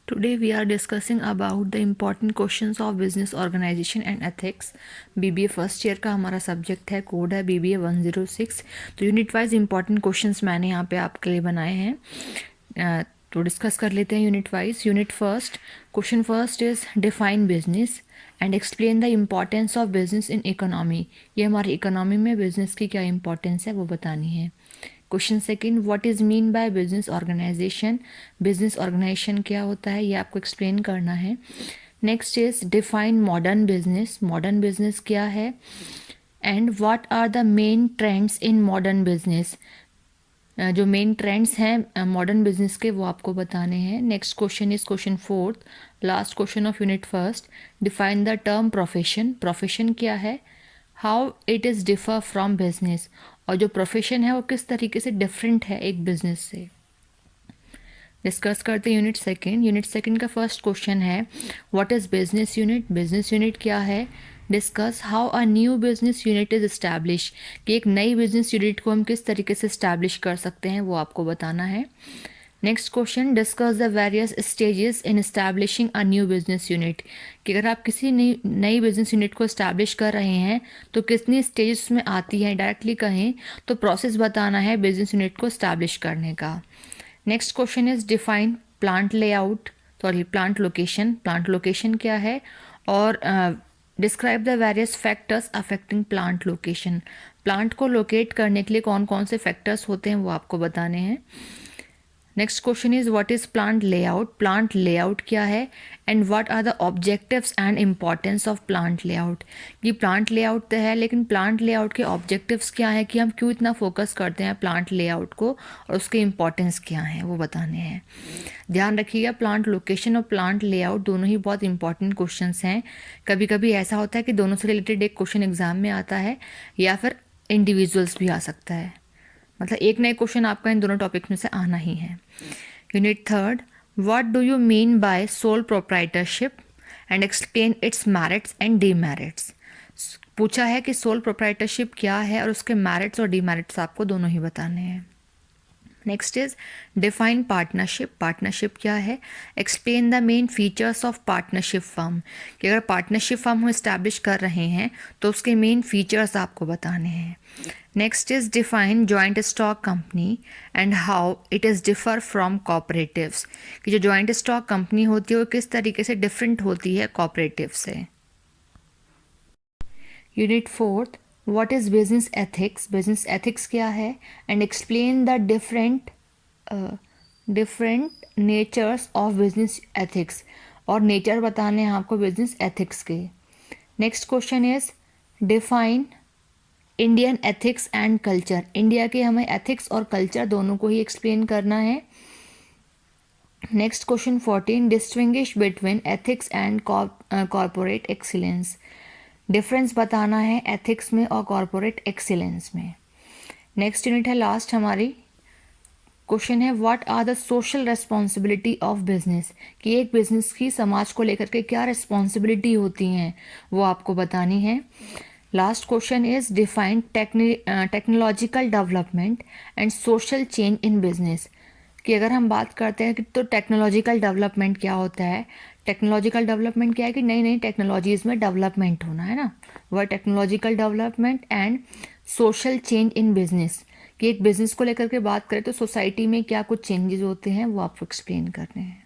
Today we are discussing about the important questions of business organization and ethics. BBA first year का हमारा subject है, code है BBA 106। तो unit wise important questions मैंने यहाँ पे आपके लिए बनाए हैं, तो डिस्कस कर लेते हैं unit wise. Unit first, question first is define business and explain the importance of business in economy. ये हमारी इकोनॉमी में बिजनेस की क्या इंपॉर्टेंस है वो बतानी है। Question second, what is mean by business organization. Business organization क्या होता है ये आपको एक्सप्लेन करना है। Next is define modern business. Modern business क्या है and what are the main trends in modern business. जो मेन ट्रेंड्स हैं मॉडर्न बिजनेस के वो आपको बताने हैं। Next question is question fourth, last question of unit first, define the term profession. Profession क्या है, how it is differ from business, और जो प्रोफेशन है वो किस तरीके से डिफरेंट है एक बिजनेस से। डिस्कस करते हैं यूनिट सेकंड। यूनिट सेकंड का फर्स्ट क्वेश्चन है what is business unit. Business unit क्या है। Discuss how a new business unit is establish, कि एक नई बिजनेस यूनिट को हम किस तरीके से इस्टेब्लिश कर सकते हैं वो आपको बताना है। Next question, discuss the various stages in establishing a new business unit, कि अगर आप किसी नई बिजनेस यूनिट को इस्टेब्लिश कर रहे हैं तो कितनी स्टेजेस में आती है, डायरेक्टली कहें तो प्रोसेस बताना है बिजनेस यूनिट को इस्टेब्लिश करने का। Next question is define plant layout, sorry plant location. Plant location क्या है, और describe the various factors affecting plant location. Plant को लोकेट करने के लिए कौन कौन से फैक्टर्स होते हैं वो आपको बताने हैं। Next question is what is plant layout. Plant layout क्या है and what are the objectives and importance of plant layout. ये प्लांट लेआउट तो है लेकिन प्लांट लेआउट के ऑब्जेक्टिव्स क्या है, कि हम क्यों इतना फोकस करते हैं प्लांट लेआउट को, और उसके इम्पॉर्टेंस क्या है वो बताने हैं। ध्यान रखिएगा प्लांट लोकेशन और प्लांट लेआउट दोनों ही बहुत इंपॉर्टेंट क्वेश्चंस हैं। कभी कभी ऐसा होता है कि दोनों से रिलेटेड एक क्वेश्चन एग्जाम में आता है या फिर इंडिविजुअल्स भी आ सकता है, मतलब एक नए क्वेश्चन आपका इन दोनों टॉपिक्स में से आना ही है। Unit third, what do you mean by sole proprietorship and explain it's merits and demerits. पूछा है कि सोल प्रोप्राइटरशिप क्या है और उसके मेरिट्स और डीमेरिट्स आपको दोनों ही बताने हैं। Next is define partnership. Partnership क्या है, explain the main features of partnership firm, कि अगर पार्टनरशिप फर्म हम इस्टेब्लिश कर रहे हैं तो उसके मेन फीचर्स आपको बताने हैं। Next is define joint stock company and how it is differ from cooperatives, कि जो जॉइंट स्टॉक कंपनी होती है वो किस तरीके से डिफरेंट होती है कॉपरेटिव से। Unit fourth, what is business ethics. Business ethics क्या है and explain the different natures of business ethics, और नेचर बताने हैं आपको बिजनेस एथिक्स के। Next question is define Indian ethics and culture. India के हमें एथिक्स और कल्चर दोनों को ही एक्सप्लेन करना है। Next question 14, distinguish between ethics and corporate excellence. Difference बताना है एथिक्स में और कॉर्पोरेट एक्सीलेंस में। नेक्स्ट यूनिट है लास्ट हमारी, क्वेश्चन है what are the social responsibility of business, कि एक बिजनेस की समाज को लेकर के क्या रिस्पॉन्सिबिलिटी होती हैं वो आपको बतानी है। Last question is define technological development and social change in business, कि अगर हम बात करते हैं कि तो टेक्नोलॉजिकल डेवलपमेंट क्या होता है। टेक्नोलॉजिकल डेवलपमेंट क्या है, कि नई नई टेक्नोलॉजीज़ में डेवलपमेंट होना है ना, वह technological development and social change in business, कि एक बिजनेस को लेकर के बात करें तो सोसाइटी में क्या कुछ चेंजेस होते हैं वो आपको एक्सप्लेन करने हैं।